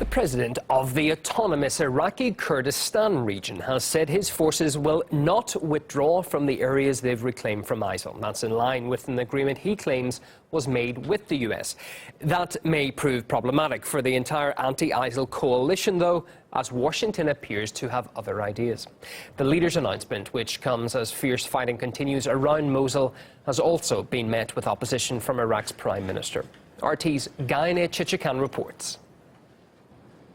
The president of the autonomous Iraqi Kurdistan region has said his forces will not withdraw from the areas they've reclaimed from ISIL. That's in line with an agreement he claims was made with the US. That may prove problematic for the entire anti-ISIL coalition, though, as Washington appears to have other ideas. The leader's announcement, which comes as fierce fighting continues around Mosul, has also been met with opposition from Iraq's Prime Minister. RT's Gaine Chichikan reports.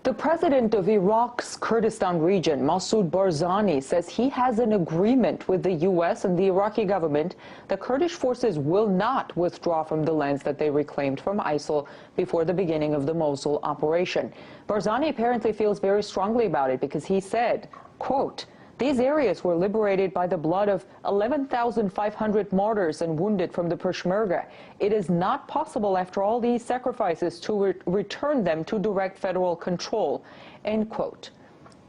The president of Iraq's Kurdistan region, Masoud Barzani, says he has an agreement with the U.S. and the Iraqi government that Kurdish forces will not withdraw from the lands that they reclaimed from ISIL before the beginning of the Mosul operation. Barzani apparently feels very strongly about it because he said, quote, "These areas were liberated by the blood of 11,500 martyrs and wounded from the Peshmerga. It is not possible after all these sacrifices to return them to direct federal control." End quote.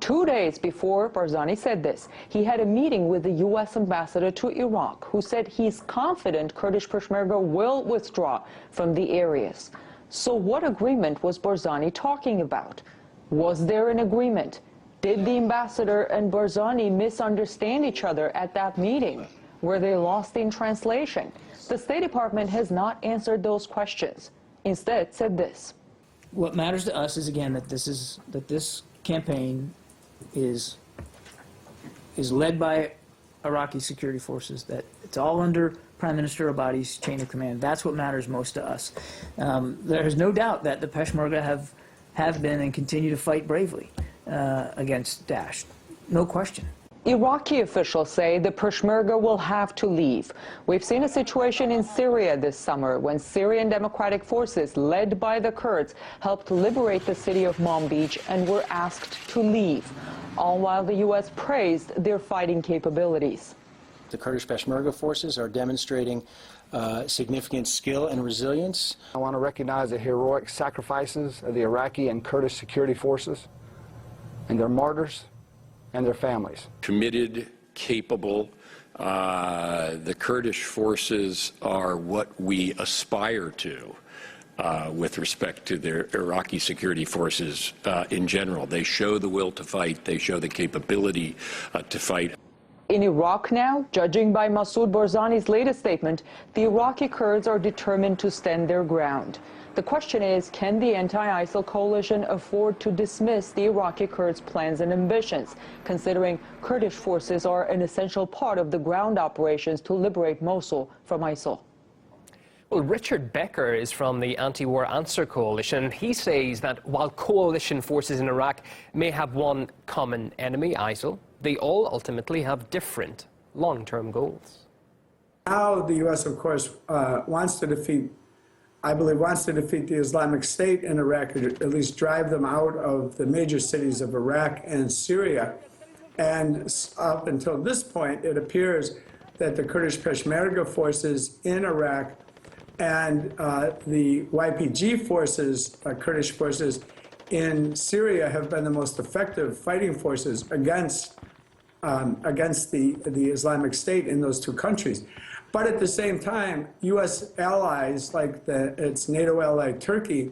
2 days before Barzani said this, he had a meeting with the U.S. ambassador to Iraq, who said he's confident Kurdish Peshmerga will withdraw from the areas. So what agreement was Barzani talking about? Was there an agreement? Did the ambassador and Barzani misunderstand each other at that meeting? Were they lost in translation? The State Department has not answered those questions. Instead, said this. What matters to us is, again, that this campaign is led by Iraqi security forces, that it's all under Prime Minister Abadi's chain of command. That's what matters most to us. There is no doubt that the Peshmerga have been and continue to fight bravely against Daesh. No question. Iraqi officials say the Peshmerga will have to leave. We've seen a situation in Syria this summer when Syrian democratic forces led by the Kurds helped liberate the city of Manbij and were asked to leave, all while the U.S. praised their fighting capabilities. The Kurdish Peshmerga forces are demonstrating significant skill and resilience. I want to recognize the heroic sacrifices of the Iraqi and Kurdish security forces and their martyrs and their families. Committed, capable. The Kurdish forces are what we aspire to with respect to their Iraqi security forces in general. They show the will to fight. They show the capability to fight. In Iraq now, judging by Masoud Barzani's latest statement, the Iraqi Kurds are determined to stand their ground. The question is, can the anti-ISIL coalition afford to dismiss the Iraqi Kurds' plans and ambitions, considering Kurdish forces are an essential part of the ground operations to liberate Mosul from ISIL? Well, Richard Becker is from the Anti-War Answer Coalition. He says that while coalition forces in Iraq may have one common enemy, ISIL, they all ultimately have different long-term goals. Now the U.S., of course, wants to defeat the Islamic State in Iraq, or at least drive them out of the major cities of Iraq and Syria. And up until this point, it appears that the Kurdish Peshmerga forces in Iraq and the YPG forces, Kurdish forces in Syria, have been the most effective fighting forces against the Islamic State in those two countries. But at the same time, U.S. allies, like its NATO ally Turkey,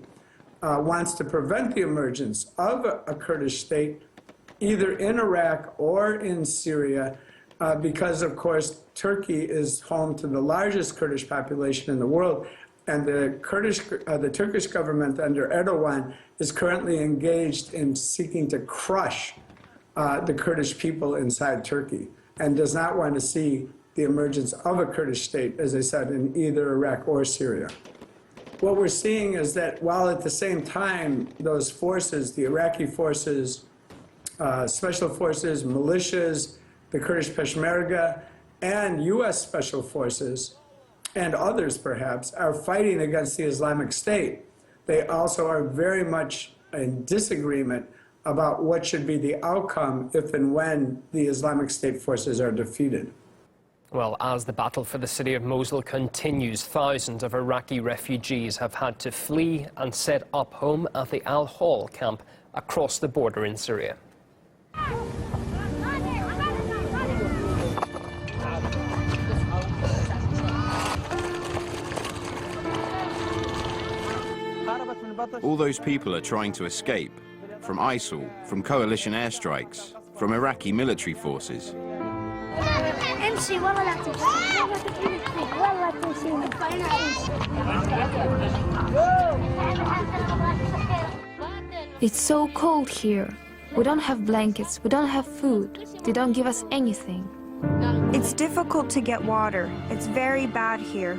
wants to prevent the emergence of a Kurdish state either in Iraq or in Syria because, of course, Turkey is home to the largest Kurdish population in the world, and the Turkish government under Erdogan is currently engaged in seeking to crush the Kurdish people inside Turkey and does not want to see the emergence of a Kurdish state, as I said, in either Iraq or Syria. What we're seeing is that while at the same time those forces, the Iraqi forces, special forces, militias, the Kurdish Peshmerga, and U.S. special forces, and others perhaps, are fighting against the Islamic State, they also are very much in disagreement about what should be the outcome if and when the Islamic State forces are defeated. Well, as the battle for the city of Mosul continues, thousands of Iraqi refugees have had to flee and set up home at the Al-Hol camp across the border in Syria. All those people are trying to escape. from ISIL, from coalition airstrikes, from Iraqi military forces. It's so cold here. We don't have blankets, we don't have food. They don't give us anything. It's difficult to get water. It's very bad here.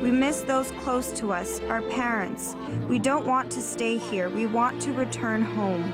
We miss those close to us, our parents. We don't want to stay here. We want to return home.